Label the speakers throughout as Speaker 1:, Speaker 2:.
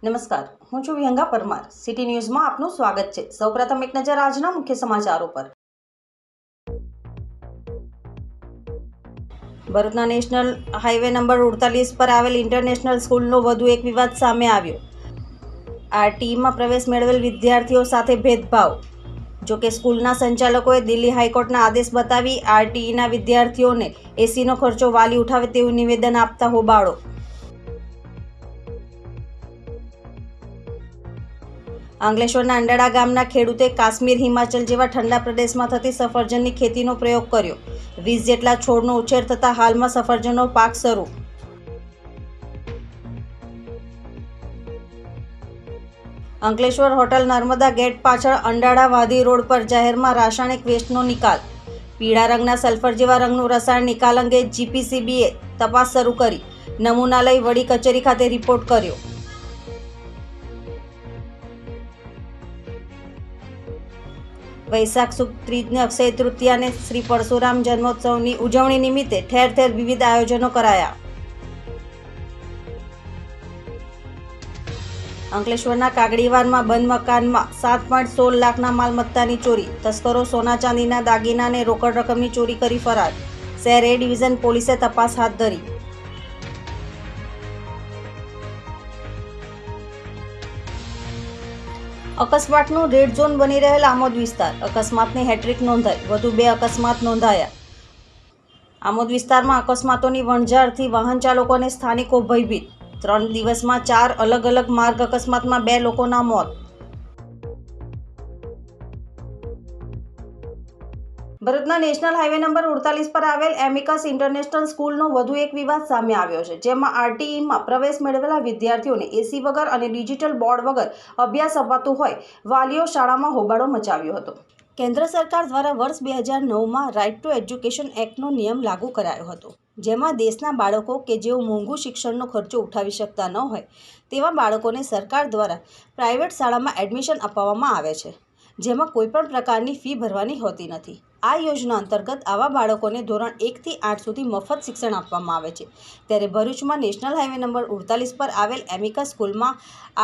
Speaker 1: નમસ્કાર, હું છું વિહંગા પરમાર. સિટી ન્યૂઝમાં આપનું સ્વાગત છે. સૌપ્રથમ એક નજર આજના મુખ્ય સમાચારો પર. ભરૂચના નેશનલ હાઈવે નંબર 48 પર આવેલ ઇન્ટરનેશનલ સ્કૂલનો વધુ એક વિવાદ સામે આવ્યો. આરટીઈમાં પ્રવેશ મેળવેલ વિદ્યાર્થીઓ સાથે ભેદભાવ. જોકે સ્કૂલના સંચાલકોએ દિલ્હી હાઈકોર્ટના આદેશ બતાવી આરટીઈના વિદ્યાર્થીઓને એસીનો ખર્ચો વાલી ઉઠાવે તેવું નિવેદન આપતા હોબાળો. અંકલેશ્વરના અંડાળા ગામના ખેડૂતે કાશ્મીર, હિમાચલ જેવા ઠંડા પ્રદેશમાં થતી સફરજનની ખેતીનો પ્રયોગ કર્યો. 20 જેટલા છોડનો ઉછેર થતાં હાલમાં સફરજનનો પાક શરૂ. અંકલેશ્વર હોટલ નર્મદા ગેટ પાછળ અંડાળા વાદી રોડ પર જાહેરમાં રાસાયણિક વેસ્ટનો નિકાલ. પીળા રંગના સલ્ફર જેવા રંગનું રસાયણ નિકાલ અંગે જીપીસીબીએ તપાસ શરૂ કરી. નમૂના લઈ વડી કચેરી ખાતે રિપોર્ટ કર્યો. વૈશાખ સુદ ત્રીજને અક્ષય તૃતીયાને શ્રી પરશુરામ જન્મોત્સવની ઉજવણી નિમિત્તે ઠેર ઠેર વિવિધ આયોજનો કરાયા. અંકલેશ્વરના કાગડીવારમાં બંધ મકાનમાં 7.16 લાખના માલમત્તાની ચોરી. તસ્કરો સોના ચાંદીના દાગીના અને રોકડ રકમની ચોરી કરી ફરાર. શહેર એ ડિવિઝન પોલીસે તપાસ હાથ ધરી. અકસ્માતનું રેડ ઝોન બની રહેલ આમોદ વિસ્તાર. અકસ્માતની હેટ્રિક નોંધાઈ. વધુ 2 અકસ્માત નોંધાયા. આમોદ વિસ્તારમાં અકસ્માતોની વણઝારથી વાહન ચાલકો અને સ્થાનિકો ભયભીત. 3 દિવસમાં 4 અલગ અલગ માર્ગ અકસ્માતમાં 2 લોકોના મોત. ભરૂચના નેશનલ હાઈવે નંબર 48 પર આવેલ એમિકસ ઇન્ટરનેશનલ સ્કૂલનો વધુ એક વિવાદ સામે આવ્યો છે, જેમાં આરટીઈમાં પ્રવેશ મેળવેલા વિદ્યાર્થીઓને એસી વગર અને ડિજિટલ બોર્ડ વગર અભ્યાસ અપાતું હોય વાલીઓ શાળામાં હોબાળો મચાવ્યો હતો. કેન્દ્ર સરકાર દ્વારા વર્ષ 2009માં રાઇટ ટુ એજ્યુકેશન એક્ટનો નિયમ લાગુ કરાયો હતો, જેમાં દેશના બાળકો કે જેઓ મોંઘું શિક્ષણનો ખર્ચો ઉઠાવી શકતા ન હોય તેવા બાળકોને સરકાર દ્વારા પ્રાઇવેટ શાળામાં એડમિશન અપાવવામાં આવે છે, જેમાં કોઈપણ પ્રકારની ફી ભરવાની હોતી નથી. આ યોજના અંતર્ગત આવા બાળકોને ધોરણ 1 થી 8 સુધી મફત શિક્ષણ આપવામાં આવે છે. ત્યારે ભરૂચમાં નેશનલ હાઈવે નંબર 48 પર આવેલ એમિકસ સ્કૂલમાં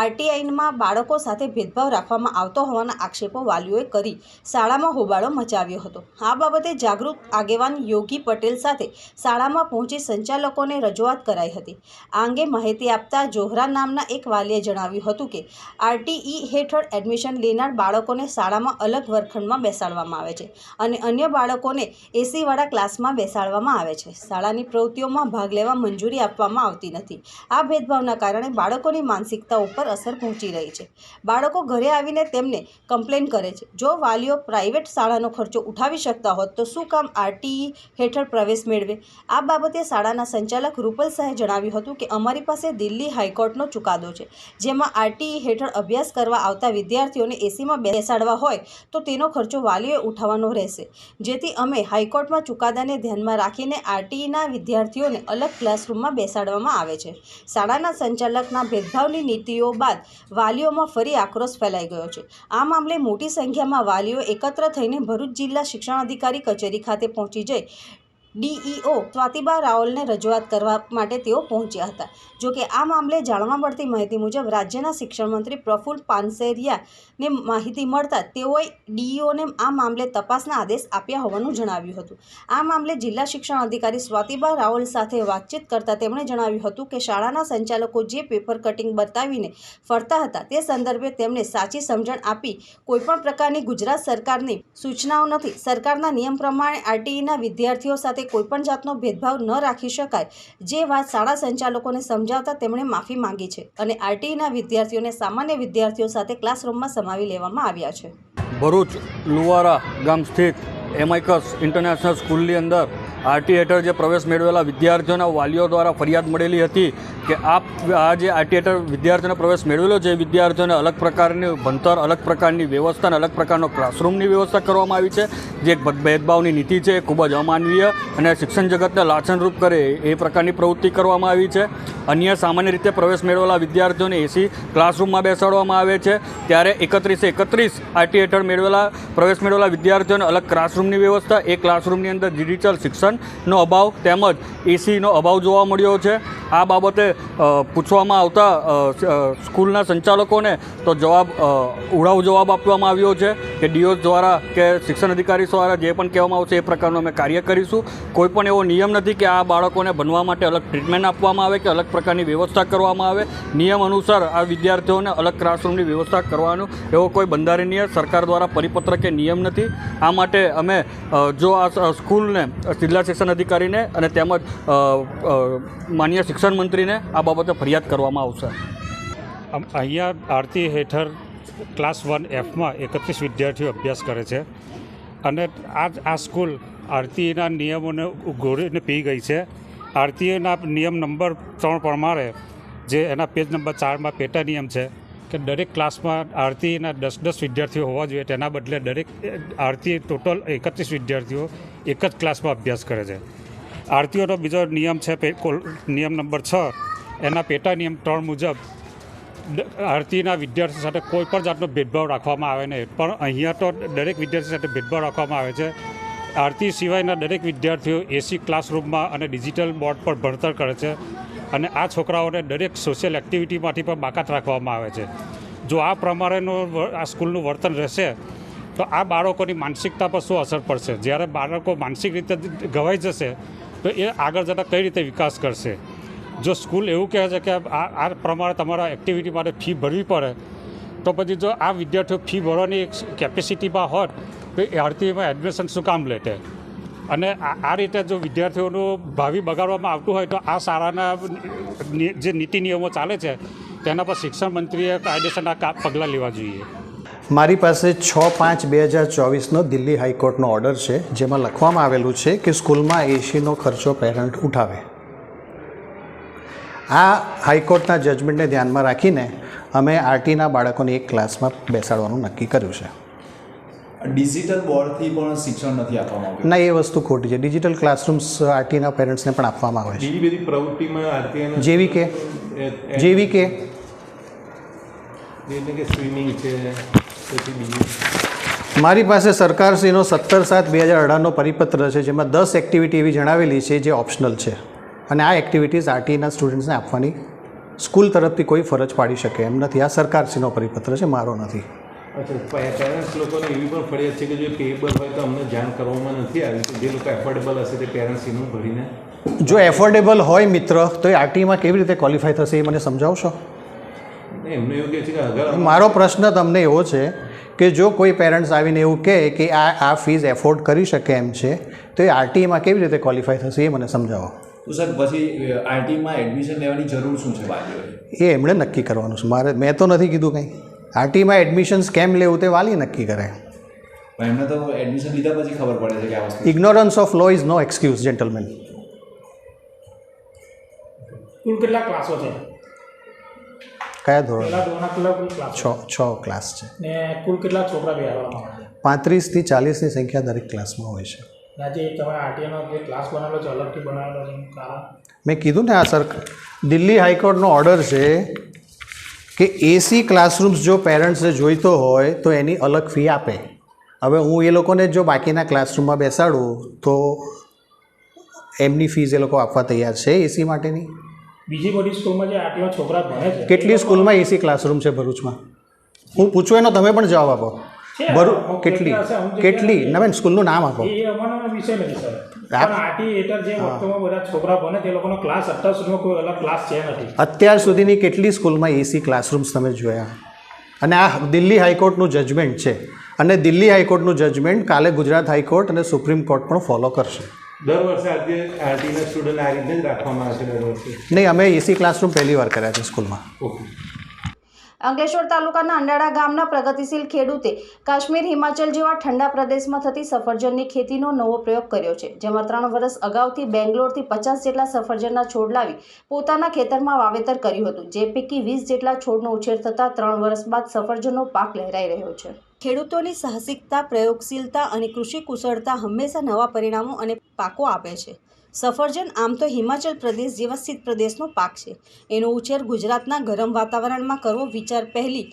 Speaker 1: આરટીઆઈમાં બાળકો સાથે ભેદભાવ રાખવામાં આવતો હોવાના આક્ષેપો વાલીઓએ કરી શાળામાં હોબાળો મચાવ્યો હતો. આ બાબતે જાગૃત આગેવાન યોગી પટેલ સાથે શાળામાં પહોંચી સંચાલકોને રજૂઆત કરાઈ હતી. આ અંગે માહિતી આપતા જોહરા નામના એક વાલીએ જણાવ્યું હતું કે આરટીઈ હેઠળ એડમિશન લેનાર બાળકોને શાળામાં અલગ વર્ગખંડમાં બેસાડવામાં આવે છે અને અન્ય બાળકોને એસીવાળા ક્લાસમાં બેસાડવામાં આવે છે. શાળાની પ્રવૃત્તિઓમાં ભાગ લેવા મંજૂરી આપવામાં આવતી નથી. આ ભેદભાવના કારણે બાળકોની માનસિકતા ઉપર અસર પહોંચી રહી છે. બાળકો ઘરે આવીને તેમને કમ્પ્લેન કરે છે. જો વાલીઓ પ્રાઇવેટ શાળાનો ખર્ચો ઉઠાવી શકતા હોત તો શું કામ આરટીઈ હેઠળ પ્રવેશ મેળવે? આ બાબતે શાળાના સંચાલક રૂપલ શાહે જણાવ્યું હતું કે અમારી પાસે દિલ્હી હાઈકોર્ટનો ચુકાદો છે, જેમાં આરટીઈ હેઠળ અભ્યાસ કરવા આવતા વિદ્યાર્થીઓને એસીમાં બેસાડવા હોય તો તેનો ખર્ચો વાલીઓએ ઉઠાવવાનો રહેશે. જેથી અમે હાઈકોર્ટમાં ચુકાદાને ધ્યાનમાં રાખીને આરટીઈના વિદ્યાર્થીઓને અલગ ક્લાસરૂમમાં બેસાડવામાં આવે છે. શાળાના સંચાલકના ભેદભાવની નીતિઓ બાદ વાલીઓમાં ફરી આક્રોશ ફેલાઈ ગયો છે. આ મામલે મોટી સંખ્યામાં વાલીઓ એકત્ર થઈને ભરૂચ જિલ્લા શિક્ષણાધિકારી કચેરી ખાતે પહોંચી જઈ ડીઈઓ સ્વાતિબા રાઓલને રજૂઆત કરવા માટે તેઓ પહોંચ્યા હતા. જોકે આ મામલે જાણવા મળતી માહિતી મુજબ રાજ્યના શિક્ષણ મંત્રી પ્રફુલ પાનસેરિયાને માહિતી મળતા તેઓએ ડીઈઓને આ મામલે તપાસના આદેશ આપ્યા હોવાનું જણાવ્યું હતું. આ મામલે જિલ્લા શિક્ષણ અધિકારી સ્વાતિબા રાઓલ સાથે વાતચીત કરતા તેમણે જણાવ્યું હતું કે શાળાના સંચાલકો જે પેપર કટિંગ બતાવીને ફરતા હતા તે સંદર્ભે તેમને સાચી સમજણ આપી કોઈપણ પ્રકારની ગુજરાત સરકારની સૂચનાઓ નથી. સરકારના નિયમ પ્રમાણે આરટીઈના વિદ્યાર્થીઓ સાથે કોઈપણ જાતનો ભેદભાવ ન રાખી શકાય. જે વાત શાળા સંચાલકોને સમજાવતા તેમણે માફી માંગી છે અને આરટીઈના વિદ્યાર્થીઓને સામાન્ય વિદ્યાર્થીઓ સાથે ક્લાસરૂમમાં સમાવી લેવામાં આવ્યા છે.
Speaker 2: ભરૂચ લુવારા ગામ સ્થિત એમિકસ ઇન્ટરનેશનલ સ્કૂલની અંદર આરટી હેઠળ જે પ્રવેશ મેળવેલા વિદ્યાર્થીઓના વાલીઓ દ્વારા ફરિયાદ મળેલી હતી કે આ જે આરટી હેઠળ વિદ્યાર્થીઓનો પ્રવેશ મેળવેલો છે વિદ્યાર્થીઓને અલગ પ્રકારની ભણતર, અલગ પ્રકારની વ્યવસ્થા અને અલગ પ્રકારનો ક્લાસરૂમની વ્યવસ્થા કરવામાં આવી છે. જે ભેદભાવની નીતિ છે એ ખૂબ જ અમાનવીય અને શિક્ષણ જગતને લાછનરૂપ કરે એ પ્રકારની પ્રવૃત્તિ કરવામાં આવી છે. અન્ય સામાન્ય રીતે પ્રવેશ મેળવેલા વિદ્યાર્થીઓને એસી ક્લાસરૂમમાં બેસાડવામાં આવે છે, ત્યારે 31 આરટી હેઠળ પ્રવેશ મેળવેલા વિદ્યાર્થીઓને અલગ ક્લાસરૂમની વ્યવસ્થા, એ ક્લાસરૂમની અંદર ડિજિટલ શિક્ષણનો અભાવ તેમજ એસીનો અભાવ જોવા મળ્યો છે. આ બાબતે પૂછવામાં આવતા સ્કૂલના સંચાલકોને તો ઉડાવ જવાબ આપવામાં આવ્યો છે કે ડીઓ દ્વારા કે શિક્ષણ અધિકારી દ્વારા જે પણ કહેવામાં આવશે એ પ્રકારનું અમે કાર્ય કરીશું. કોઈ પણ એવો નિયમ નથી કે આ બાળકોને ભણવા માટે અલગ ટ્રીટમેન્ટ આપવામાં આવે કે અલગ પ્રકારની વ્યવસ્થા કરવામાં આવે. નિયમ અનુસાર આ વિદ્યાર્થીઓને અલગ ક્લાસરૂમની વ્યવસ્થા કરવાનું એવો કોઈ બંધારણીય સરકાર દ્વારા પરિપત્ર કે નિયમ નથી. આ માટે અમે જો આ સ્કૂલને જિલ્લા શિક્ષણ અધિકારીને અને તેમજ માનનીય શિક્ષણ મંત્રીને આ બાબતે ફરિયાદ કરવામાં આવશે.
Speaker 3: અહીંયા આરતી હેઠળ ક્લાસ 1Fમાં 31 વિદ્યાર્થીઓ અભ્યાસ કરે છે અને આ સ્કૂલ આરતીના નિયમોને ઘોડીને પી ગઈ છે. આરતીના નિયમ નંબર 3 પ્રમાણે જે એના પેજ નંબર 4માં પેટા નિયમ છે કે દરેક ક્લાસમાં આરતીના 10 વિદ્યાર્થીઓ હોવા જોઈએ, તેના બદલે દરેક આરતી ટોટલ 31 વિદ્યાર્થીઓ એક જ ક્લાસમાં અભ્યાસ કરે છે. આરતીઓનો બીજો નિયમ છે નિયમ નંબર 6, એના પેટા નિયમ 3 મુજબ આરતીના વિદ્યાર્થીઓ સાથે કોઈ પણ જાતનો ભેદભાવ રાખવામાં આવે નહીં, પણ અહીંયા તો દરેક વિદ્યાર્થી સાથે ભેદભાવ રાખવામાં આવે છે. આરતી સિવાયના દરેક વિદ્યાર્થીઓ એસી ક્લાસરૂમમાં અને ડિજિટલ બોર્ડ પર ભણતર કરે છે અને આ છોકરાઓને દરેક સોશિયલ એક્ટિવિટીમાંથી પણ બાકાત રાખવામાં આવે છે. જો આ પ્રમાણેનું આ સ્કૂલનું વર્તન રહેશે તો આ બાળકોની માનસિકતા પર શું અસર પડશે? જ્યારે બાળકો માનસિક રીતે ઘવાઈ જશે તો એ આગળ જતાં કઈ રીતે વિકાસ કરશે? જો સ્કૂલ એવું કહે છે કે આ પ્રમાણે તમારા એક્ટિવિટી માટે ફી ભરવી પડે, તો પછી જો આ વિદ્યાર્થીઓ ફી ભરવાની કેપેસિટીમાં હોત તો એ આરતીમાં એડમિશન શું કામ લેતે? અને આ રીતે જો વિદ્યાર્થીઓનું ભાવિ બગાડવામાં આવતું હોય તો આ શાળાના જે નીતિ નિયમો ચાલે છે તેના પર શિક્ષણ મંત્રીએ કાયદેસરના પગલાં લેવા જોઈએ.
Speaker 4: મારી પાસે 6/5/2024નો દિલ્હી હાઈકોર્ટનો ઓર્ડર છે, જેમાં લખવામાં આવેલું છે કે સ્કૂલમાં એસીનો ખર્ચો પેરેન્ટ ઉઠાવે. આ હાઈકોર્ટના જજમેન્ટને ધ્યાનમાં રાખીને અમે આરટીના બાળકોને એક ક્લાસમાં બેસાડવાનું નક્કી કર્યું છે.
Speaker 5: ડિજિટલ બોર્ડથી પણ શિક્ષણ નથી આપવામાં આવ્યું?
Speaker 4: ના, એ વસ્તુ ખોટી છે. ડિજિટલ ક્લાસરૂમ્સ આરટીના પેરેન્ટ્સને પણ આપવામાં આવે છે.
Speaker 6: બીજી બધી પ્રવૃત્તિમાં આરતી
Speaker 4: જેવી કે
Speaker 6: એટલે કે સ્વિમિંગ છે, પછી બીજું
Speaker 4: મારી પાસે સરકારશ્રીનો 17/7/2018નો પરિપત્ર છે, જેમાં 10 એક્ટિવિટી એવી જણાવેલી છે જે ઓપ્શનલ છે અને આ એક્ટિવિટીઝ આરટીના સ્ટુડન્ટ્સને આપવાની સ્કૂલ તરફથી કોઈ ફરજ પાડી શકે એમ નથી. આ સરકારશ્રીનો પરિપત્ર છે, મારો નથી.
Speaker 6: અચ્છા, પેરેન્ટ્સ લોકોને એવી પણ ફરિયાદ છે કે જો પેએબલ હોય તો અમને જાણ કરવામાં નથી આવી, તો જે લોકો એફોર્ડેબલ હશે તે પેરેન્ટ્સ એનું ભરીને.
Speaker 4: જો એફોર્ડેબલ હોય મિત્ર તો એ આરટીમાં કેવી રીતે ક્વોલિફાય થશે એ મને સમજાવશો?
Speaker 6: એમને એવું કહે છે કે અગર
Speaker 4: મારો પ્રશ્ન તમને એવો છે કે જો કોઈ પેરેન્ટ્સ આવીને એવું કહે કે આ ફીસ એફોર્ડ કરી શકે એમ છે તો એ આરટીમાં કેવી રીતે ક્વોલિફાય થશે એ મને સમજાવો.
Speaker 5: તો સર પછી આરટીમાં એડમિશન લેવાની જરૂર શું છે વાલીઓએ?
Speaker 4: એ એમણે નક્કી કરવાનું છે. મેં તો નથી કીધું કંઈ. આરટીમાં એડમિશન્સ કેમ લેવું તે વાલી નક્કી કરે.
Speaker 5: પણ એમને તો એડમિશન લીધા પછી ખબર પડે છે કે આ વસ્તુ.
Speaker 4: Ignorance of law is no excuse gentleman.
Speaker 7: કુલ કેટલા ક્લાસો છે?
Speaker 4: કયા ધોરણ?
Speaker 7: પહેલા ધોરણના કેટલા કુલ ક્લાસો?
Speaker 4: 6 ક્લાસ છે.
Speaker 7: ને કુલ કેટલા છોકરા બેસાડવામાં આવે છે?
Speaker 4: 35 થી 40ની સંખ્યા દરેક ક્લાસમાં હોય છે.
Speaker 7: આજે તમે આરટીઆઈનો જે ક્લાસ બનાવેલો છે અલગથી બનાવેલો છે એનું કારણ?
Speaker 4: મેં કીધું ને, આ દિલ્હી હાઈકોર્ટનો ઓર્ડર છે કે એસી ક્લાસરૂમ્સ જો પેરેન્ટ્સને જોઈતો હોય તો એની અલગ ફી આપે. હવે હું એ લોકોને જો બાકીના ક્લાસરૂમમાં બેસાડું તો એમની ફીસ એ લોકો આપવા તૈયાર છે એસી માટેની.
Speaker 7: બીજી બધી સ્કૂલમાં જે આરટીઆઈમાં છોકરા ભણે છે
Speaker 4: કેટલી સ્કૂલમાં એસી ક્લાસરૂમ છે ભરૂચમાં? હું પૂછું એનો તમે પણ જવાબ આપો. કેટલી નવીન સ્કૂલનું નામ આપો.
Speaker 7: એ અમારો વિષય નથી સર, પણ આરટી હેઠળ જે વર્તમાં બધા છોકરા ભણે તે લોકોનો ક્લાસ અત્યાર સુધીમાં કોઈ અલગ ક્લાસ છે નથી.
Speaker 4: અત્યાર સુધીની કેટલી સ્કૂલમાં એસી ક્લાસરૂમ્સ તમે જોયા? અને આ દિલ્હી હાઈકોર્ટનું જજમેન્ટ છે અને દિલ્હી હાઈકોર્ટનું જજમેન્ટ કાલે ગુજરાત હાઈકોર્ટ અને સુપ્રીમ કોર્ટ પણ ફોલો કરશે.
Speaker 6: દર વર્ષે આરટીના સ્ટુડન્ટ આ રીતે જ રાખવામાં આવે છે દર વર્ષે?
Speaker 4: નહીં, અમે એસી ક્લાસરૂમ પહેલી વાર કર્યા છે સ્કૂલમાં.
Speaker 6: ઓકે.
Speaker 1: અંકલેશ્વર તાલુકાના અંડાળા ગામના પ્રગતિશીલ ખેડૂતે કાશ્મીર, હિમાચલ જેવા ઠંડા પ્રદેશમાં થતી સફરજનની ખેતીનો નવો પ્રયોગ કર્યો છે, જેમાં 3 વર્ષ અગાઉથી બેંગ્લોરથી 50 જેટલા સફરજનના છોડ લાવી પોતાના ખેતરમાં વાવેતર કર્યું હતું, જે પૈકી 20 જેટલા છોડનો ઉછેર થતાં 3 વર્ષ બાદ સફરજનનો પાક લહેરાઈ રહ્યો છે. ખેડૂતોની સાહસિકતા, પ્રયોગશીલતા અને કૃષિ કુશળતા હંમેશા નવા પરિણામો અને પાકો આપે છે. સફરજન આમ તો હિમાચલ પ્રદેશ જેવા શીત પ્રદેશનો પાક છે. એનો ઉછેર ગુજરાતના ગરમ વાતાવરણમાં કરવો વિચાર પહેલી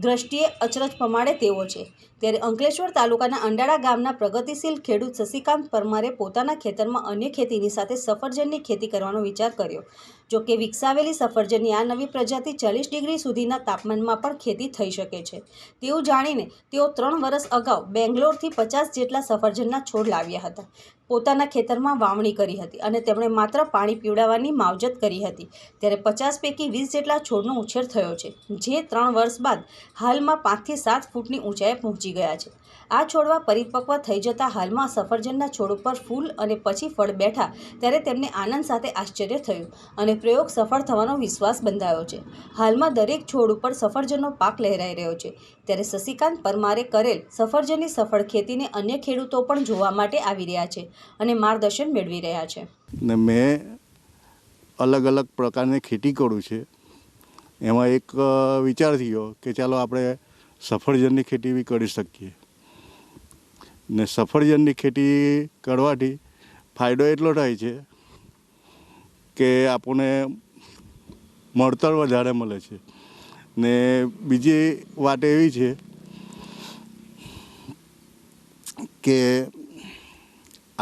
Speaker 1: દ્રષ્ટિએ અચરજ પમાડે તેવો છે. ત્યારે અંકલેશ્વર તાલુકાના અંડાળા ગામના પ્રગતિશીલ ખેડૂત શશિકાંત પરમારે પોતાના ખેતરમાં અન્ય ખેતીની સાથે સફરજનની ખેતી કરવાનો વિચાર કર્યો. જો કે વિકસાવેલી સફરજનની આ નવી પ્રજાતિ 40 ડિગ્રી સુધીના તાપમાનમાં પણ ખેતી થઈ શકે છે તેવું જાણીને તેઓ 3 વર્ષ અગાઉ બેંગ્લોરથી 50 જેટલા સફરજનના છોડ લાવ્યા હતા. પોતાના ખેતરમાં વાવણી કરી હતી અને તેમણે માત્ર પાણી પીવડાવવાની માવજત કરી હતી. ત્યારે 50 પૈકી 20 જેટલા છોડનો ઉછેર થયો છે, જે 3 વર્ષ બાદ હાલમાં 5 થી 7 ફૂટની ઊંચાઈએ પહોંચી ગયા છે. આ છોડવા પરિપક્વ થઈ જતા હાલમાં સફરજનના છોડ ઉપર ફૂલ અને પછી ફળ બેઠા ત્યારે તેમને આનંદ સાથે આશ્ચર્ય થયું અને પ્રયોગ સફળ થવાનો વિશ્વાસ બંધાયો છે. હાલમાં દરેક છોડ ઉપર સફરજનનો પાક લહેરાઈ રહ્યો છે. ત્યારે શશિકાંત પરમારે કરેલ સફરજનની સફળ ખેતીને અન્ય ખેડૂતો પણ જોવા માટે આવી રહ્યા છે અને માર્ગદર્શન મેળવી રહ્યા છે.
Speaker 8: ને મેં અલગ અલગ પ્રકારની ખેતી કરું છે. એમાં એક વિચાર થયો કે ચાલો આપણે સફરજનની ખેતી બી કરી શકીએ. ને સફરજનની ખેતી કરવાથી ફાયદો એટલો થાય છે કે આપણને મળતર વધારે મળે છે. ને બીજી વાત એવી છે કે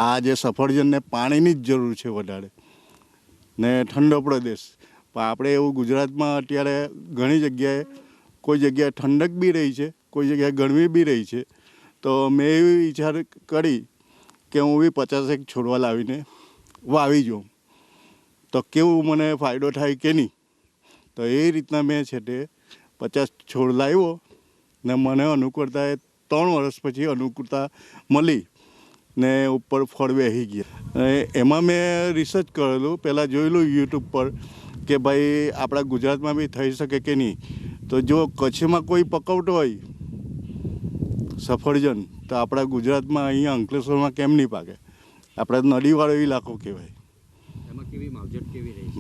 Speaker 8: આ જે સફરજનને પાણીની જ જરૂર છે વધારે ને ઠંડો પ્રદેશ પણ આપણે એવું ગુજરાતમાં અત્યારે ઘણી જગ્યાએ કોઈ જગ્યાએ ઠંડક બી રહી છે, કોઈ જગ્યાએ ગરમી બી રહી છે. તો મેં એવી વિચાર કરી કે હું બી 50 છોડવા લાવીને વાવી જોઉં તો કેવું મને ફાયદો થાય કે નહીં. તો એ રીતના મેં છે તે 50 છોડ લાવ્યો ને મને અનુકૂળતાએ 3 વર્ષ પછી અનુકૂળતા મળી ને ઉપર ફળ બેસી ગયા. એમાં મેં રિસર્ચ કરેલું, પહેલાં જોયેલું યુટ્યુબ પર કે ભાઈ આપણા ગુજરાતમાં બી થઈ શકે કે નહીં. તો જો કચ્છમાં કોઈ પકવતો હોય સફરજન તો આપણા ગુજરાતમાં અહીંયા અંકલેશ્વરમાં કેમ નહીં પાકે? આપણે નદીવાળો ઇલાકો કહેવાય.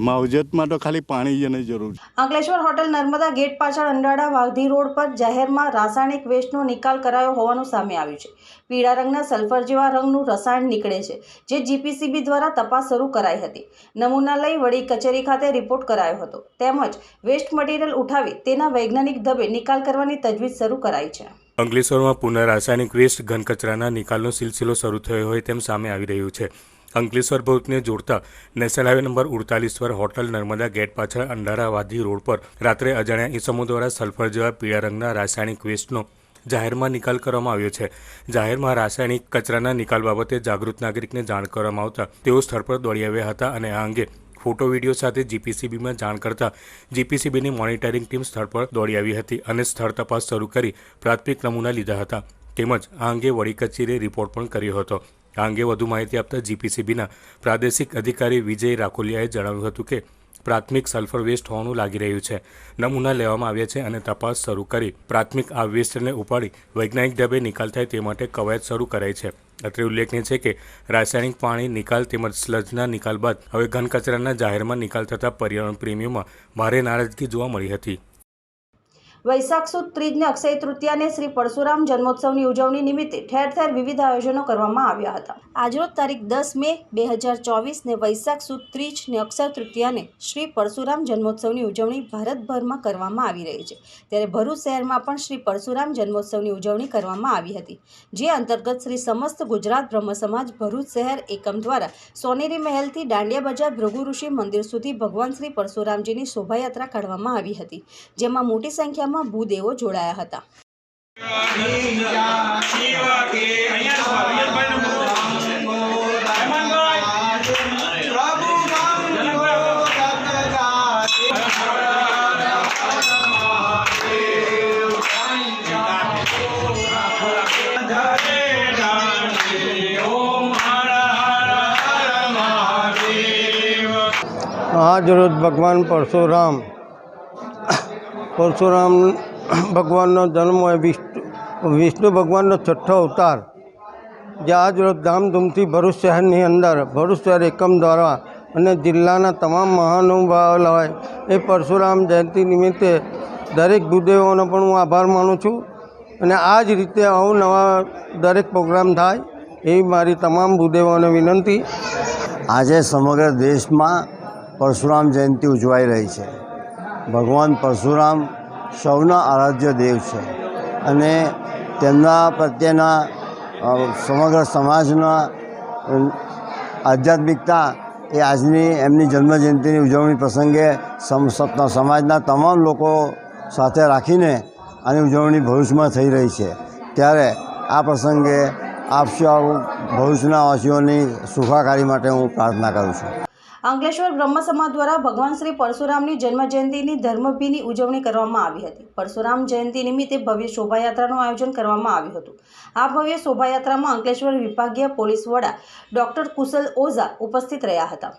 Speaker 8: માવજતમાં તો ખાલી પાણી જ એને જરૂર છે.
Speaker 1: અંકલેશ્વર હોટલ નર્મદા ગેટ પાછળ અંડાળા વાઘધી રોડ પર જાહેરમાં રાસાયણિક વેસ્ટનો નિકાલ કરાયો હોવાનું સામે આવ્યું છે. પીળા રંગના સલ્ફર જેવા રંગનું રસાયણ નીકળે છે, જે જીપીસીબી દ્વારા તપાસ શરૂ કરાઈ હતી. નમૂના લઈ વડી કચેરી ખાતે રિપોર્ટ કરાયો હતો. તેમજ વેસ્ટ મટીરિયલ ઉઠાવી તેના વૈજ્ઞાનિક ઢબે નિકાલ કરવાની તજવીજ શરૂ કરાઈ છે.
Speaker 9: અંકલેશ્વરમાં પુનઃ રાસાયણિક વેસ્ટ ઘન કચરાના નિકાલનો સિલસિલો શરૂ થયો હોય તેમ સામે આવી રહ્યું છે. અંકલેશ્વર ભરૂચને જોડતા નેશનલ હાઈવે નંબર 48 પર હોટલ નર્મદા ગેટ પાછળ અંડારા વાઘધી રોડ પર રાત્રે અજાણ્યા ઈસમો દ્વારા સલ્ફર જેવા પીળા રંગના રાસાયણિક વેસ્ટનો જાહેરમાં નિકાલ કરવામાં આવ્યો છે. જાહેરમાં રાસાયણિક કચરાના નિકાલ બાબતે જાગૃત નાગરિકને જાણ કરવામાં આવતા તેઓ સ્થળ પર દોડી આવ્યા હતા અને આ અંગે ફોટો વિડીયો સાથે જીપીસીબીમાં જાણ કરતા જીપીસીબીની મોનિટરિંગ ટીમ સ્થળ પર દોડી આવી હતી અને સ્થળ તપાસ શરૂ કરી પ્રાથમિક નમૂના લીધા હતા. તેમજ આ અંગે વડી કચેરીએ રિપોર્ટ પણ કર્યો હતો. આ અંગે વધુ માહિતી આપતા જીપીસીબીના પ્રાદેશિક અધિકારી વિજય રાખોલિયાએ જણાવ્યું હતું કે પ્રાથમિક સલ્ફર વેસ્ટ હોવાનું લાગી રહ્યું છે. નમૂના લેવામાં આવ્યા છે અને તપાસ શરૂ કરી પ્રાથમિક આ વેસ્ટને ઉપાડી વૈજ્ઞાનિક ઢબે નિકાલ થાય તે માટે કવાયત શરૂ કરાઈ છે. અત્રે ઉલ્લેખનીય છે કે રાસાયણિક પાણી નિકાલ તેમજ સ્લજના નિકાલ બાદ હવે ઘન કચરાના જાહેરમાં નિકાલ થતા પર્યાવરણ પ્રેમીઓમાં ભારે નારાજગી જોવા મળી હતી.
Speaker 1: વૈશાખ સુદ ત્રીજને અક્ષય તૃતીયાને શ્રી પરશુરામ જન્મોત્સવની ઉજવણી નિમિત્તે ઠેર ઠેર વિવિધ આયોજનો કરવામાં આવ્યા હતા. આજરોજ તારીખ 10 મે 2024 ને વૈશાખ સુદ ત્રીજ ને અક્ષય તૃતીયાને શ્રી પરશુરામ જન્મોત્સવની ઉજવણી ભારતભરમાં કરવામાં આવી રહી છે. ત્યારે ભરૂચ શહેરમાં પણ શ્રી પરશુરામ જન્મોત્સવની ઉજવણી કરવામાં આવી હતી, જે અંતર્ગત શ્રી સમસ્ત ગુજરાત બ્રહ્મ સમાજ ભરૂચ શહેર એકમ દ્વારા સોનેરી મહેલથી દાંડિયા બજાર ભૃગુ ઋષિ મંદિર સુધી ભગવાન શ્રી પરશુરામજીની શોભાયાત્રા કાઢવામાં આવી હતી, જેમાં મોટી સંખ્યામાં ભૂદેવો જોડાયા હતા.
Speaker 10: આજ રોજ ભગવાન પરશુરામ ભગવાનનો જન્મ હોય, વિષ્ણુ ભગવાનનો 6થો અવતાર, જે આજ રોજ ધામધૂમથી ભરૂચ શહેરની અંદર ભરૂચ શહેર એકમ દ્વારા અને જિલ્લાના તમામ મહાનુભાવો હોય એ પરશુરામ જયંતિ નિમિત્તે દરેક ભૂદેવોનો પણ હું આભાર માનું છું. અને આ જ રીતે અવનવા દરેક પ્રોગ્રામ થાય એવી મારી તમામ ભૂદેવોને વિનંતી.
Speaker 11: આજે સમગ્ર દેશમાં પરશુરામ જયંતિ ઉજવાઈ રહી છે. ભગવાન પરશુરામ સૌના આરાધ્ય દેવ છે અને તેમના પ્રત્યેના સમગ્ર સમાજના આધ્યાત્મિકતા એ આજની એમની જન્મજયંતિની ઉજવણી પ્રસંગે સમાજના તમામ લોકો સાથે રાખીને આની ઉજવણી ભરૂચમાં થઈ રહી છે. ત્યારે આ પ્રસંગે આપ સૌ ભરૂચના વાસીઓની સુખાકારી માટે હું પ્રાર્થના કરું છું.
Speaker 1: અંકલેશ્વર બ્રહ્મ સમાજ દ્વારા ભગવાન શ્રી પરશુરામની જન્મજયંતિની ધર્મભીની ઉજવણી કરવામાં આવી હતી. પરશુરામ જયંતિ નિમિત્તે ભવ્ય શોભાયાત્રાનું આયોજન કરવામાં આવ્યું હતું. આ ભવ્ય શોભાયાત્રામાં અંકલેશ્વર વિભાગીય પોલીસ વડા ડોક્ટર કુશલ ઓઝા ઉપસ્થિત રહ્યા હતા.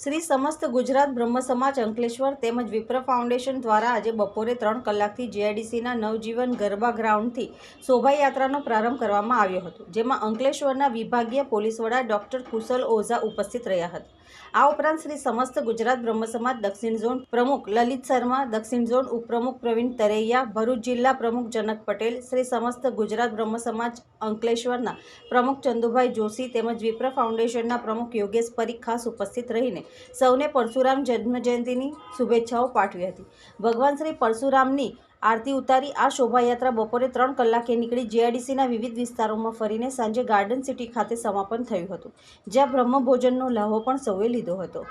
Speaker 1: શ્રી સમસ્ત ગુજરાત બ્રહ્મ સમાજ અંકલેશ્વર તેમજ વિપ્ર ફાઉન્ડેશન દ્વારા આજે બપોરે 3 કલાકથી જીઆઈડીસીના નવજીવન ગરબા ગ્રાઉન્ડથી શોભાયાત્રાનો પ્રારંભ કરવામાં આવ્યો હતો, જેમાં અંકલેશ્વરના વિભાગીય પોલીસ વડા ડોક્ટર કુશલ ઓઝા ઉપસ્થિત રહ્યા હતા. આ ઉપરાંત શ્રી સમસ્ત ગુજરાત બ્રહ્મ સમાજ દક્ષિણ ઝોન પ્રમુખ લલિત શર્મા, દક્ષિણ ઝોન ઉપપ્રમુખ પ્રવીણ તરૈયા, ભરૂચ જિલ્લા પ્રમુખ જનક પટેલ, શ્રી સમસ્ત ગુજરાત બ્રહ્મ સમાજ અંકલેશ્વરના પ્રમુખ ચંદુભાઈ જોશી તેમજ વિપ્ર ફાઉન્ડેશનના પ્રમુખ યોગેશ પરીખ ખાસ ઉપસ્થિત રહીને સૌને પરશુરામ જન્મજયંતિની શુભેચ્છાઓ પાઠવી હતી. ભગવાન શ્રી પરશુરામની આરતી ઉતારી આ શોભાયાત્રા બપોરે 3 કલાકે નીકળી જીઆઈડીસીના વિવિધ વિસ્તારોમાં ફરીને સાંજે ગાર્ડન સિટી ખાતે સમાપન થયું હતું, જ્યાં બ્રહ્મભોજનનો લાહવો પણ સૌએ લીધો હતો.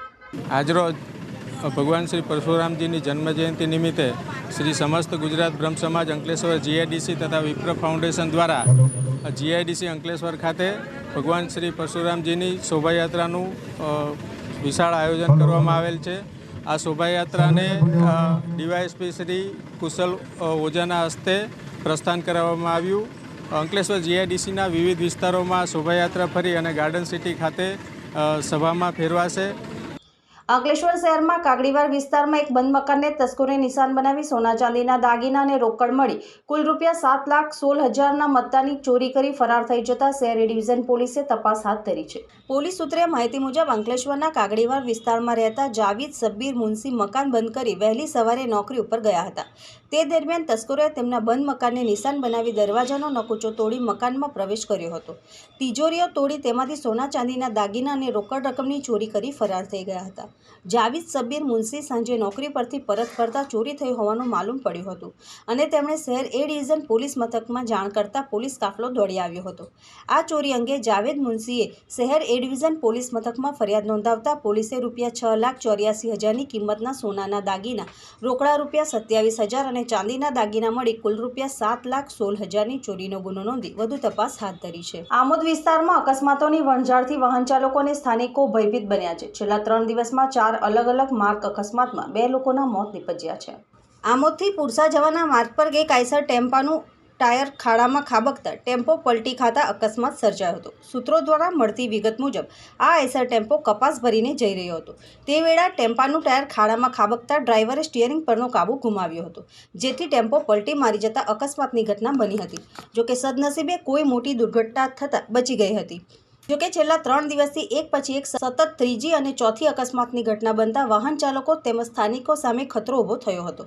Speaker 12: આજરોજ ભગવાન શ્રી પરશુરામજીની જન્મજયંતિ નિમિત્તે શ્રી સમસ્ત ગુજરાત બ્રહ્મ સમાજ અંકલેશ્વર જીઆઈડીસી તથા વિપ્ર ફાઉન્ડેશન દ્વારા જીઆઈડીસી અંકલેશ્વર ખાતે ભગવાન શ્રી પરશુરામજીની શોભાયાત્રાનું વિશાળ આયોજન કરવામાં આવેલ છે. આ શોભાયાત્રાને ડીવાયએસપી શ્રી કુશલ ઓઝાના હસ્તે પ્રસ્થાન કરાવવામાં આવ્યું. અંકલેશ્વર જીઆઈડીસીના વિવિધ વિસ્તારોમાં શોભાયાત્રા ફરી અને ગાર્ડન સિટી ખાતે સભામાં ફેરવાશે.
Speaker 1: અંકલેશ્વર શહેરમાં કાગડીવાર વિસ્તારમાં એક બંધ મકાનને તસ્કરોએ નિશાન બનાવી સોના ચાંદીના દાગીના અને રોકડ મળી કુલ ₹7,16,000ના મત્તાની ચોરી કરી ફરાર થઈ જતા શહેર ડિવિઝન પોલીસે તપાસ હાથ ધરી છે. પોલીસ સૂત્રે માહિતી મુજબ અંકલેશ્વરના કાગડીવાર વિસ્તારમાં રહેતા જાવીદ સબ્બીર મુનસી મકાન બંધ કરી વહેલી સવારે નોકરી ઉપર ગયા હતા. તે દરમિયાન તસ્કરોએ તેમના બંધ મકાનને નિશાન બનાવી દરવાજાનો નકુચો તોડી મકાનમાં પ્રવેશ કર્યો હતો. તિજોરીઓ તોડી તેમાંથી સોના ચાંદીના દાગીના અને રોકડ રકમની ચોરી કરી ફરાર થઈ ગયા હતા. જાવીદ સબ્બીર મુનસી સાંજે નોકરી પરથી પરત ફરતા ચોરી થઈ હોવાનું માલુમ પડ્યું હતું અને તેમણે શહેર એ ડિવિઝન પોલીસ મથકમાં જાણ કરતા પોલીસ કાફલો દોડી આવ્યો હતો. આ ચોરી અંગે જાવેદ મુનસીએ શહેર એ ડિવિઝન પોલીસ મથકમાં ફરિયાદ નોંધાવતા પોલીસે ₹6,84,000ની કિંમતના સોનાના દાગીના, રોકડા ₹27,000 અને ચાંદીના દાગીના મળી કુલ ₹7,16,000ની ચોરીનો ગુનો નોંધી વધુ તપાસ હાથ ધરી છે. આમોદ વિસ્તારમાં અકસ્માતોની વણઝારથી વાહન ચાલકો અને સ્થાનિકો ભયભીત બન્યા છે. છેલ્લા 3 દિવસમાં 4 અલગ અલગ માર્ગ અકસ્માતમાં 2 લોકોના મોત નીપજ્યા છે. આમોદથી પુરસા જવાના માર્ગ પર એક આઈસર ટેમ્પાનું ટાયર ખાડામાં ખાબકતા ટેમ્પો પલટી ખાતા અકસ્માત સર્જાયો હતો. સૂત્રો દ્વારા મળતી વિગત મુજબ આ આઈસર ટેમ્પો કપાસ ભરીને જઈ રહ્યો હતો. તે વેળા ટેમ્પાનું ટાયર ખાડામાં ખાબકતા ડ્રાઈવરે સ્ટીયરિંગ પરનો કાબુ ગુમાવ્યો હતો, જેથી ટેમ્પો પલટી મારી જતા અકસ્માતની ઘટના બની હતી. જોકે સદનસીબે કોઈ મોટી દુર્ઘટના થતાં બચી ગઈ હતી. જોકે છેલ્લા 3 દિવસથી એક પછી એક સતત ત્રીજી અને ચોથી અકસ્માતની ઘટના બનતા વાહન ચાલકો તેમજ સ્થાનિકો સામે ખતરો ઊભો થયો હતો.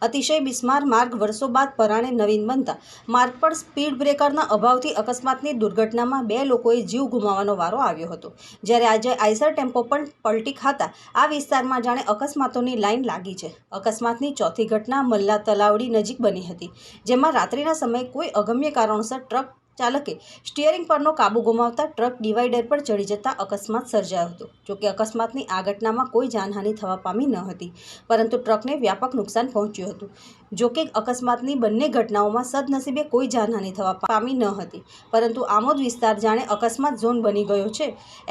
Speaker 1: અતિશય બિસ્માર માર્ગ વર્ષો બાદ પરાણે નવીન બનતા માર્ગ પર સ્પીડ બ્રેકરના અભાવથી અકસ્માતની દુર્ઘટનામાં 2 લોકોએ જીવ ગુમાવવાનો વારો આવ્યો હતો. જ્યારે આજે આઈસર ટેમ્પો પણ પલટી ખાતા આ વિસ્તારમાં જાણે અકસ્માતોની લાઈન લાગી છે. અકસ્માતની ચોથી ઘટના મલ્લા તલાવડી નજીક બની હતી, જેમાં રાત્રિના સમયે કોઈ અગમ્ય કારણોસર ટ્રક ચાલકે સ્ટીયરિંગ પરનો કાબુ ગુમાવતા ટ્રક ડિવાઈડર પર ચડી જતા અકસ્માત સર્જાયો હતો. જોકે અકસ્માતની આ ઘટનામાં કોઈ જાનહાનિ થવા પામી ન હતી, પરંતુ ટ્રકને વ્યાપક નુકસાન પહોંચ્યું હતું. જોકે અકસ્માતની બંને ઘટનાઓમાં સદનસીબે કોઈ જાનહાનિ થવા પામી ન હતી, પરંતુ આમોદ વિસ્તાર જાણે અકસ્માત ઝોન બની ગયો છે.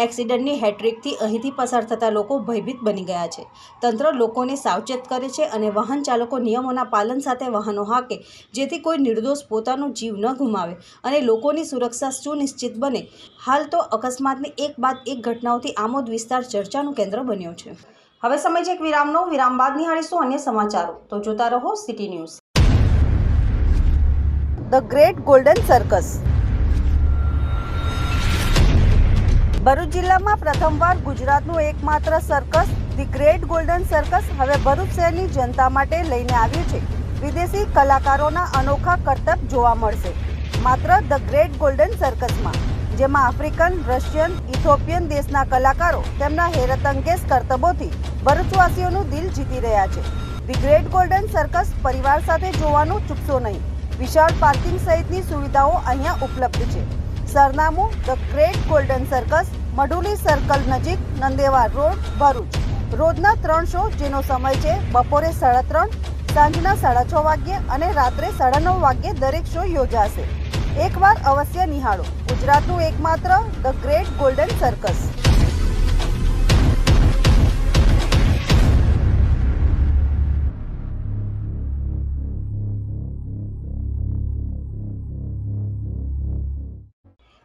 Speaker 1: એક્સિડન્ટની હેટ્રિકથી અહીંથી પસાર થતા લોકો ભયભીત બની ગયા છે. તંત્ર લોકોને સાવચેત કરે છે અને વાહન ચાલકો નિયમોના પાલન સાથે વાહનો હાંકે, જેથી કોઈ નિર્દોષ પોતાનો જીવ ન ગુમાવે અને લોકોની સુરક્ષા સુનિશ્ચિત બને. હાલ તો અકસ્માતની એક બાદ એક ઘટનાઓથી આમોદ વિસ્તાર ચર્ચાનું કેન્દ્ર બન્યો છે. હવે સમય છે એક વિરામનો. વિરામ બાદ નિહાળીશું અન્ય સમાચારો, તો જોતા રહો city news. The great golden circus. Bharuch જિલ્લામાં પ્રથમવાર ગુજરાતનું એકમાત્ર circus the great golden circus હવે ભરૂચ શહેરની જનતા માટે લઈને આવ્યું છે. વિદેશી કલાકારોના અનોખા કરતબ જોવા મળશે માત્ર ધ ગ્રેટ ગોલ્ડન સર્કસમાં, જેમાં આફ્રિકન, રશિયન, ઇથોપિયન દેશના કલાકારો તેમના હેરતઅંગેજ કરતબોથી ભરૂચવાસીઓનું દિલ જીતી રહ્યા છે. ધી ગ્રેટ ગોલ્ડન સર્કસ પરિવાર સાથે જોવાનું ચૂકશો નહીં. વિશાળ પાર્કિંગ સહિતની સુવિધાઓ અહીંયા ઉપલબ્ધ છે. સરનામું the great golden circus,
Speaker 13: મઢુલી circle નજીક નંદેવાર રોડ, ભરૂચ. રોજના 3 શો, જેનો સમય છે બપોરે 3:30, સાંજના 6:30 વાગ્યે અને રાત્રે 9:30 વાગ્યે દરેક શો યોજાશે. એકવાર અવશ્ય નિહાળો ગુજરાતનું એકમાત્ર ધ ગ્રેટ ગોલ્ડન સર્કસ.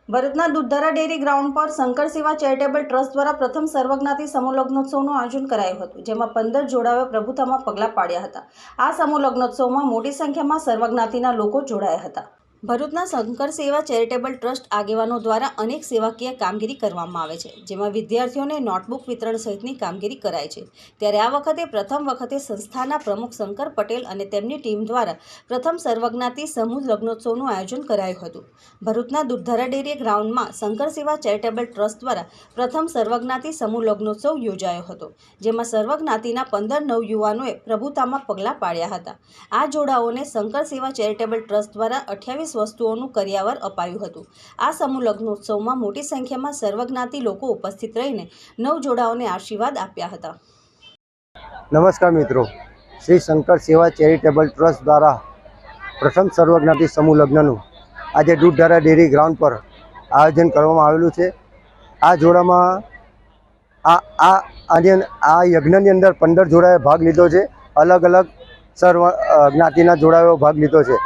Speaker 1: ભરૂચના દૂધધારા ડેરી ગ્રાઉન્ડ પર શંકર સેવા ચેરિટેબલ ટ્રસ્ટ દ્વારા પ્રથમ સર્વજ્ઞાતિ સમૂહ લગ્નોત્સવનું આયોજન કરાયું હતું, જેમાં 15 જોડાઓએ પ્રભુતામાં પગલાં પાડ્યા હતા. આ સમૂહ લગ્નોત્સવમાં મોટી સંખ્યામાં સર્વજ્ઞાતિના લોકો જોડાયા હતા. ભરૂચના શંકર સેવા ચેરિટેબલ ટ્રસ્ટ આગેવાનો દ્વારા અનેક સેવાકીય કામગીરી કરવામાં આવે છે, જેમાં વિદ્યાર્થીઓને નોટબુક વિતરણ સહિતની કામગીરી કરાય છે. ત્યારે આ વખતે પ્રથમ વખતે સંસ્થાના પ્રમુખ શંકર પટેલ અને તેમની ટીમ દ્વારા પ્રથમ સર્વજ્ઞાતિ સમૂહ લગ્નોત્સવનું આયોજન કરાયું હતું. ભરૂચના દૂધધારા ડેરી ગ્રાઉન્ડમાં શંકર સેવા ચેરિટેબલ ટ્રસ્ટ દ્વારા પ્રથમ સર્વજ્ઞાતિ સમૂહ લગ્નોત્સવ યોજાયો હતો, જેમાં સર્વજ્ઞાતિના 15 નવયુવાનોએ પ્રભુતામાં પગલાં પાડ્યા હતા. આ જોડાઓને શંકર સેવા ચેરિટેબલ ટ્રસ્ટ દ્વારા 28 વસ્તુઓનું કરિયાવર અપાયું હતું. આ સમૂહ લગ્નોત્સવમાં મોટી સંખ્યામાં સર્વજ્ઞાતિ લોકો ઉપસ્થિત રહીને નવ જોડાઓને આશીર્વાદ આપ્યા હતા.
Speaker 10: નમસ્કાર મિત્રો, શ્રી શંકર સેવા ચેરિટેબલ ટ્રસ્ટ દ્વારા પ્રથમ સર્વજ્ઞાતિ સમૂહ લગ્નનું આજે દૂધધારા ડેરી ગ્રાઉન્ડ પર આયોજન કરવામાં આવેલું છે. આ જોડામાં આ યજ્ઞની અંદર 15 જોડાએ ભાગ લીધો છે. અલગ અલગ સર્વ જ્ઞાતિના જોડાઓ ભાગ લીધો છે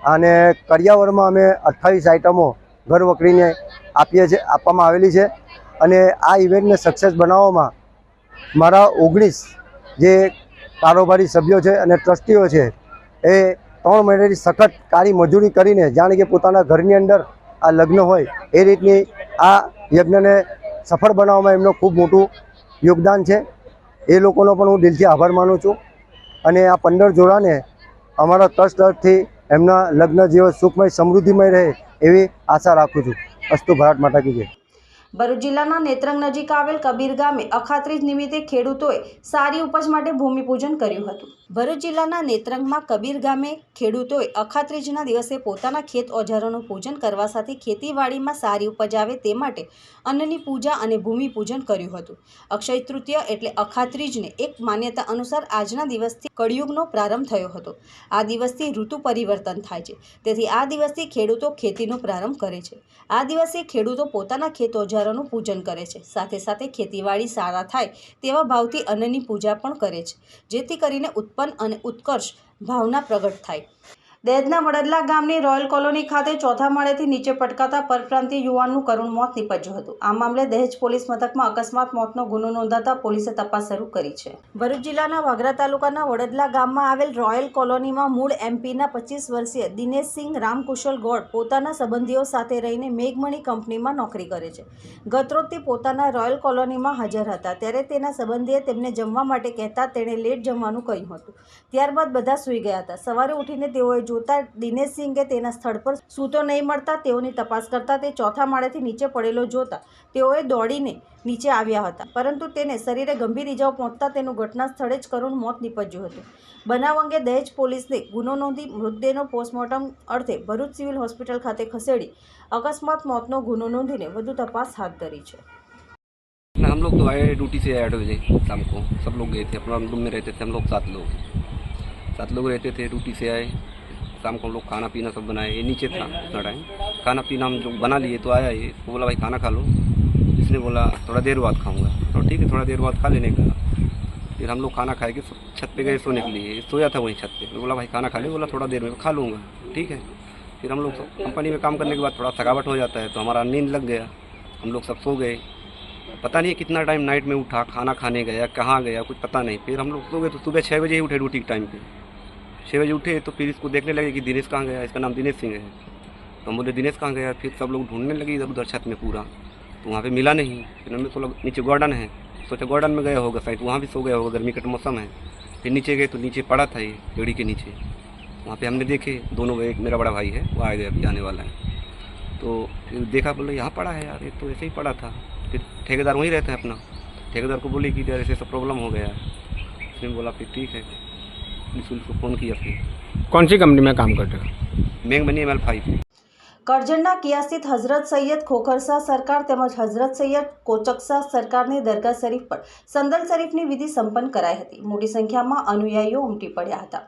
Speaker 10: અને કરિયાવરમાં અમે 28 આઇટમો ઘર વકરીને આપવામાં આવેલી છે. અને આ ઇવેન્ટને સક્સેસ બનાવવામાં મારા 19 જે કારોબારી સભ્યો છે અને ટ્રસ્ટીઓ છે એ 3 મહિનાની સખત કાળી મજૂરી કરીને જાણે કે પોતાના ઘરની અંદર આ લગ્ન હોય એ રીતની આ યજ્ઞને સફળ બનાવવામાં એમનું ખૂબ મોટું યોગદાન છે. એ લોકોનો પણ હું દિલથી આભાર માનું છું અને આ 15 જોડાને અમારા ટ્રસ્ટ તરફથી એમના લગ્ન જીવન સુખમય સમૃદ્ધિમય રહે એવી આશા રાખું છું. અસ્તુ ભારત માતા કી જય.
Speaker 1: ભરૂચ જિલ્લાના નેત્રંગ નજીક આવેલ કબીર ગામે અખાત્રીજ નિમિત્તે ખેડૂતોએ સારી ઉપજ માટે ભૂમિપૂજન કર્યું હતું. ભરૂચ જિલ્લાના નેત્રંગમાં કબીર ગામે ખેડૂતોએ અખાત્રીજના દિવસે પોતાના ખેત ઓજારોનું પૂજન કરવા સાથે ખેતીવાડીમાં સારી ઉપજ આવે તે માટે અન્નની પૂજા અને ભૂમિપૂજન કર્યું હતું. અક્ષય તૃતીય એટલે અખાત્રીજને એક માન્યતા અનુસાર આજના દિવસથી કળિયુગનો પ્રારંભ થયો હતો. આ દિવસથી ઋતુ પરિવર્તન થાય છે, તેથી આ દિવસથી ખેડૂતો ખેતીનો પ્રારંભ કરે છે. આ દિવસે ખેડૂતો પોતાના ખેત ઓજારોનું પૂજન કરે છે, સાથે સાથે ખેતીવાડી સારા થાય તેવા ભાવથી અન્નની પૂજા પણ કરે છે, જેથી કરીને ઉત્પન્ન અને ઉત્કર્ષ ભાવના પ્રગટ થાય. દહેજના વડદલા ગામની રોયલ કોલોની ખાતે ચોથા માળેથી નીચે પટકાતા પરપ્રાંતીય યુવાનનું કરુણ મોત નીપજ્યું હતું. આ મામલે દહેજ પોલીસ મથકમાં અકસ્માત મોતનો ગુનો નોંધાતા પોલીસે તપાસ શરૂ કરી છે. ભરૂચ જિલ્લાના વાગરા તાલુકાના વડદલા ગામમાં આવેલ રોયલ કોલોનીમાં મૂળ એમપીના 25 વર્ષીય દિનેશસિંહ રામકુશલ ગોળ પોતાના સંબંધીઓ સાથે રહીને મેઘમણી કંપનીમાં નોકરી કરે છે. ગતરોજ તે પોતાના રોયલ કોલોનીમાં હાજર હતા, ત્યારે તેના સંબંધીએ તેમને જમવા માટે કહેતા તેણે લેટ જમવાનું કહ્યું હતું. ત્યારબાદ બધા સૂઈ ગયા હતા. સવારે ઉઠીને તેઓએ જોતા દિનેશસિંહે તેના સ્થળ પર સૂતો નહીં મળતા તેઓની તપાસ કરતા તે ચોથા માળેથી નીચે પડેલો જોતા તેઓએ દોડીને નીચે આવ્યા હતા, પરંતુ તેને શરીરે ગંભીર ઇજાઓ પહોંચતા તેનું ઘટના સ્થળે જ કરુણ મોત નીપજ્યું હતું. બનાવ અંગે દહેજ પોલીસને ગુનો નોંધી મૃતદેહનો પોસ્ટમોર્ટમ અર્થે ભરૂચ સિવિલ હોસ્પિટલ ખાતે ખસેડી અકસ્માત मोतનો गुनो नोंधीने વધુ તપાસ હાથ ધરી છે.
Speaker 14: हम लोग तो आए ड्यूटी से 8 बजे शाम को, सब लोग गए थे अपना रूम में रहते थे हम लोग 7 लोग रहते थे. ड्यूटी से आए, शाम को हम लोग खाना पीना सब बनाए. ये नीचे था उतना टाइम, खाना पीना हम लोग बना लिए तो आया ये, तो बोला भाई खाना खा लो. इसने बोला थोड़ा देर बाद खाऊंगा, तो ठीक है थोड़ा देर बाद खा लेने का. फिर हम लोग खाना खाए के छत पे गए सोने के लिए. सोया था वहीं छत पे, तो बोला भाई खाना खा ले, बोला थोड़ा देर में खा लूँगा. ठीक है, फिर हम लोग कंपनी में काम करने के बाद थोड़ा थकावट हो जाता है तो हमारा नींद लग गया. हम लोग सब सो गए. पता नहीं कितना टाइम नाइट में उठा, खाना खाने गया, कहाँ गया कुछ पता नहीं. फिर हम लोग सो गए तो सुबह 6 बजे ही उठे ड्यूटी के टाइम पे. 6 बजे उठे तो फिर इसको देखने लगे कि दिनेश कहाँ गया, इसका नाम दिनेश सिंह है. तो हम बोले दिनेश कहाँ गया. फिर सब लोग ढूंढने लगे इधर उधर छत में पूरा, तो वहाँ पे मिला नहीं. फिर हमने तो नीचे गार्डन है, सोचा गार्डन में गया होगा शायद, वहाँ भी सो गया होगा, गर्मी का मौसम है. फिर नीचे गए तो नीचे पड़ा था ये पेड़ी के नीचे. वहाँ पे हमने देखे दोनों, एक मेरा बड़ा भाई है वो आ गया, अभी आने वाला है. तो फिर देखा, बोले यहाँ पड़ा है यार, ये तो ऐसे ही पड़ा था. फिर ठेकेदार वहीं रहता है अपना, ठेकेदार को बोले कि यार ऐसे सब प्रॉब्लम हो गया है. उसने बोला फिर ठीक है, पुलिस को फ़ोन किया. फिर
Speaker 12: कौन सी कंपनी में काम करते हो?
Speaker 14: मेघमनी ML5.
Speaker 1: કરજણના કિયા સ્થિત હઝરત સૈયદ ખોખરશા સરકાર તેમજ હઝરત સૈયદ કોચકશા સરકારની દરગાહ શરીફ પર સંદલ શરીફની વિધિ સંપન્ન કરાઈ હતી. મોટી સંખ્યામાં અનુયાયીઓ ઉમટી પડ્યા હતા.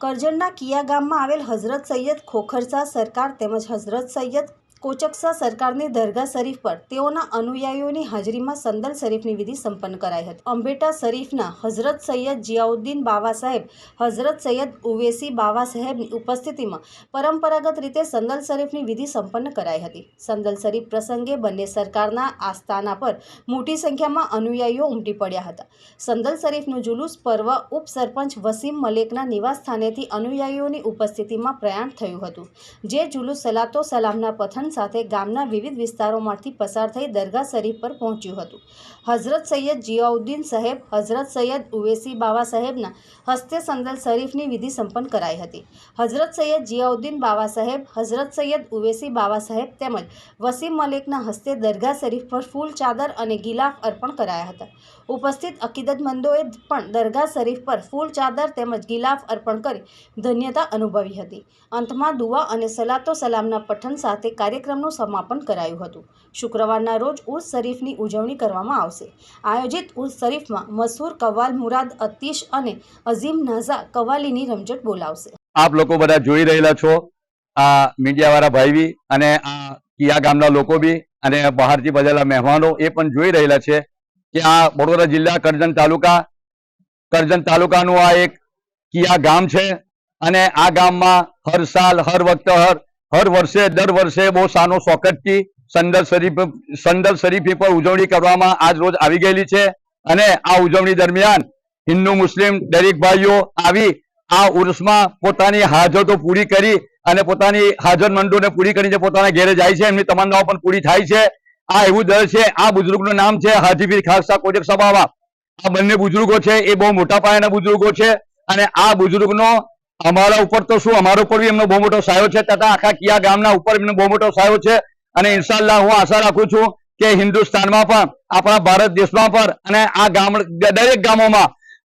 Speaker 1: કરજણના કિયા ગામમાં આવેલ હઝરત સૈયદ ખોખરશા સરકાર તેમજ હઝરત સૈયદ કોચકશા સરકારની દરગાહ શરીફ પર તેઓના અનુયાયીઓની હાજરીમાં સંદલ શરીફની વિધિ સંપન્ન કરાઈ હતી. અંબેટા શરીફના હઝરત સૈયદ જિયાઉદ્દીન બાવા સાહેબ, હઝરત સૈયદ ઉવેસી બાવા સાહેબની ઉપસ્થિતિમાં પરંપરાગત રીતે સંદલ શરીફની વિધિ સંપન્ન કરાઈ હતી. સંદલ શરીફ પ્રસંગે બંને સરકારના આસ્થાના પર મોટી સંખ્યામાં અનુયાયીઓ ઉમટી પડ્યા હતા. સંદલ શરીફનું જુલુસ પર્વ ઉપસરપંચ વસીમ મલેકના નિવાસ સ્થાનેથી અનુયાયીઓની ઉપસ્થિતિમાં પ્રયાણ થયું હતું. જે જુલુસ સલાતો સલામના પઠન સાથે ગામના વિવિધ વિસ્તારોમાંથી પસાર થઈ દરગાહ શરીફ પર પહોંચ્યું હતું. હઝરત સૈયદ જિયાઉદ્દીન સાહેબ, હઝરત સૈયદ ઉવેસી બાવા સાહેબના હસ્તે સંદલ શરીફની વિધિ સંપન્ન કરાઈ હતી. હઝરત સૈયદ જિયાઉદ્દીન બાવા સાહેબ, હઝરત સૈયદ ઉવેસી બાવા સાહેબ તેમજ વસીમ મલેકના હસ્તે દરગાહ શરીફ પર ફૂલ ચાદર અને ગિલાફ અર્પણ કરાયા હતા. ઉપસ્થિત અકીદતમંદોએ પણ દરગાહ શરીફ પર ફૂલ ચાદર તેમજ ગિલાફ અર્પણ કરી ધન્યતા અનુભવી હતી. અંતમાં દુઆ અને સલાતો સલામના પઠન સાથે કાર્યક્રમનું સમાપન કરાયું હતું. શુક્રવારના રોજ ઉર્સ શરીફની ઉજવણી કરવામાં આવશે. આયોજિત ઉર્સ શરીફમાં મશહૂર કવ્વાલ મુરાદ અતીશ અને અઝીમ નાઝા કવ્વાલીની રમઝટ બોલાવશે.
Speaker 15: આપ લોકો બધા જોઈ રહેલા છો, આ મીડિયાવાળા ભાઈ બી અને આ કિયા ગામના લોકો બી અને બહારથી બધેલા મહેમાનો એ પણ જોઈ રહેલા છે કે આ વડોદરા જિલ્લા કરજણ તાલુકાનું આ એક કિયા ગામ છે અને આ ગામમાં હર સાલ હર વર્ષે દર વર્ષે બહુ સાનો શોકતથી સંદલ શરીફ પર ઉજવણી કરવામાં આજ રોજ આવી ગયેલી છે. અને આ ઉજવણી દરમિયાન હિન્દુ મુસ્લિમ દરેક ભાઈઓ આવી આ ઉર્સમાં પોતાની હાજતો પૂરી કરી અને પોતાની હાજતમંદોને પૂરી કરીને પોતાના ઘેરે જાય છે. એમની તમન્નાઓ પણ પૂરી થાય છે. આ એવું દર છે. આ બુઝુર્ગનું નામ છે હાજીપીર ખાલસા કોચકશા બાવા. આ બંને બુઝુર્ગો છે એ બહુ મોટા પાયાના બુઝુર્ગો છે અને આ બુઝુર્ગનો અમારા ઉપર તો શું, અમારા ઉપર બી એમનો બહુ મોટો સાયો છે તથા આખા કિયા ગામના ઉપર એમનો બહુ મોટો સાયો છે. અને ઇન્શાલ્લાહ હું આશા રાખું છું કે હિન્દુસ્તાનમાં પણ આપણા ભારત દેશમાં પણ અને આ દરેક ગામોમાં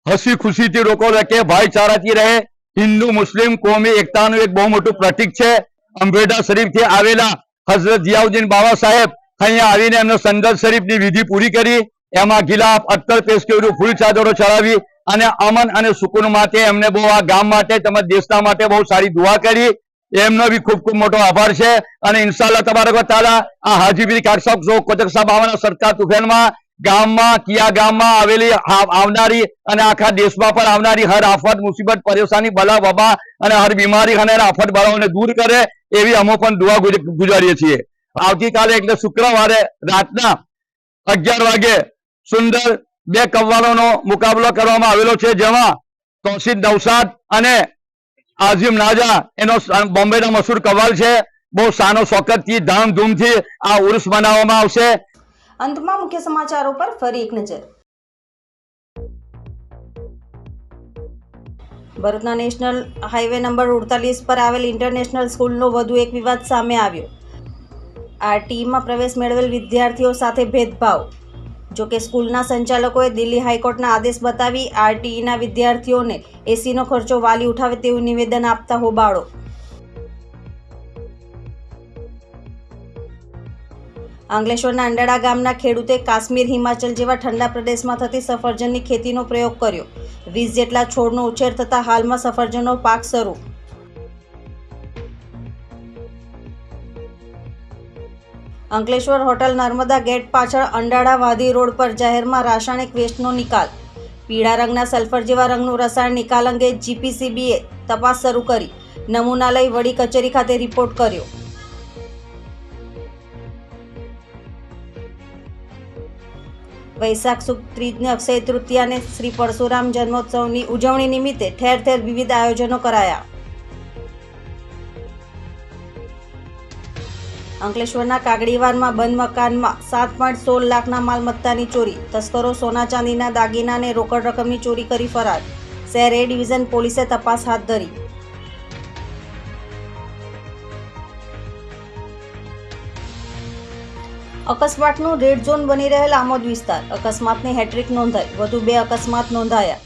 Speaker 15: હસી ખુશીથી લોકો કે ભાઈચારાથી રહે. હિન્દુ મુસ્લિમ કોમી એકતાનું એક બહુ મોટું પ્રતીક છે. અંબેટા શરીફથી આવેલા હઝરત જિયાઉદ્દીન બાવા સાહેબ અહીંયા આવીને એમનો સંદલ શરીફની વિધિ પૂરી કરી, એમાં ગિલાફ અત્તર પેશ કર્યું, ફૂલ ચાદરો ચડાવી અને અમન અને સુકૂન માટે એમને બહુ આ ગામ માટે તેમજ દેશના માટે બહુ સારી દુઆ કરી. એમનો બી ખૂબ ખૂબ મોટો આભાર છે. અને ઇન્શાલ્લાહ તબારક વ તઆલા આ હાજીપીર ખાલસા કોચકશા બાવાના સરકાર તુફેનમાં ગામમાં કિયા ગામમાં આવેલી આવનારી અને આખા દેશમાં પણ આવનારી હર આફત મુસીબત પરેશાની બલા વબા અને હર બીમારી અને આફત બળાઓને દૂર કરે એવી અમે પણ દુઆ ગુજારીએ છીએ. આવતીકાલે એટલે શુક્રવારે રાતના 11 વાગે સુંદર 2 કવ્વાલોનો મુકાબલો કરવામાં આવેલો છે, જેમાં તૌસીદ નૌશાદ અને આઝીમ નાજા એનો બોમ્બેનો મશહૂર કવ્વાલ છે. બહુ સાનો શોકતથી ધામધૂમથી આ ઉર્સ મનાવવામાં આવશે.
Speaker 1: અંતમાં મુખ્ય સમાચારો પર ફરી એક નજર. ભરૂચના નેશનલ હાઈવે નંબર 48 પર આવેલ ઇન્ટરનેશનલ સ્કૂલનો વધુ એક વિવાદ સામે આવ્યો. આરટીઈમાં પ્રવેશ મેળવેલ વિદ્યાર્થીઓ સાથે ભેદભાવ. જોકે સ્કૂલના સંચાલકોએ દિલ્હી હાઈકોર્ટના આદેશ બતાવી આરટીઈના વિદ્યાર્થીઓને એસીનો ખર્ચો વાલી ઉઠાવે તેવું નિવેદન આપતા હોબાળો. અંકલેશ્વરના અંડાળા ગામના ખેડૂતે કાશ્મીર, હિમાચલ જેવા ઠંડા પ્રદેશમાં થતી સફરજનની ખેતીનો પ્રયોગ કર્યો. 20 જેટલા છોડનો ઉછેર થતાં હાલમાં સફરજનનો પાક શરૂ. અંકલેશ્વર હોટલ નર્મદા ગેટ પાછળ અંડાળા વાદી રોડ પર જાહેરમાં રાસાયણિક વેસ્ટનો નિકાલ. પીળા રંગના સલ્ફર જેવા રંગનું રસાયણ નિકાલ અંગે જીપીસીબીએ તપાસ શરૂ કરી. નમૂના લઈ વડી કચેરી ખાતે રિપોર્ટ કર્યો. વૈશાખ સુદ ત્રીજને અક્ષય તૃતીયાને શ્રી પરશુરામ જન્મોત્સવની ઉજવણી નિમિત્તે ઠેર ઠેર વિવિધ આયોજનો કરાયા. અંકલેશ્વરના કાગડીવારમાં બંધ મકાનમાં 7.16 લાખના માલમત્તાની ચોરી. તસ્કરો સોના ચાંદીના દાગીના અને રોકડ રકમની ચોરી કરી ફરાર. શહેર એ ડિવિઝન પોલીસે તપાસ હાથ ધરી. અકસ્માતનું રેડ ઝોન બની રહેલ આમોદ વિસ્તાર. અકસ્માતની હેટ્રિક નોંધાઈ. વધુ 2 અકસ્માત નોંધાયા.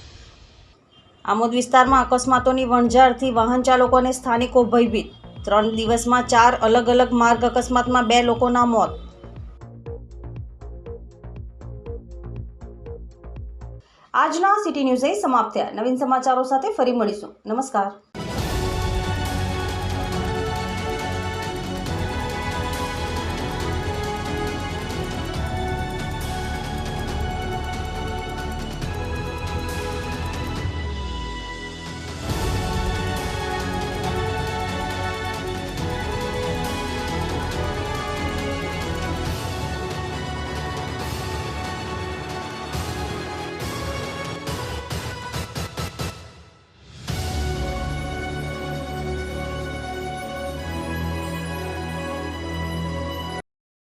Speaker 1: આમોદ વિસ્તારમાં અકસ્માતોની વણઝારથી વાહન ચાલકો અને સ્થાનિકો ભયભીત. 3 દિવસમાં 4 અલગ અલગ માર્ગ અકસ્માતમાં 2 લોકોના મોત. આજના સિટી ન્યૂઝ સમાપ્ત થયા. નવીન સમાચારો સાથે ફરી મળીશું. નમસ્કાર.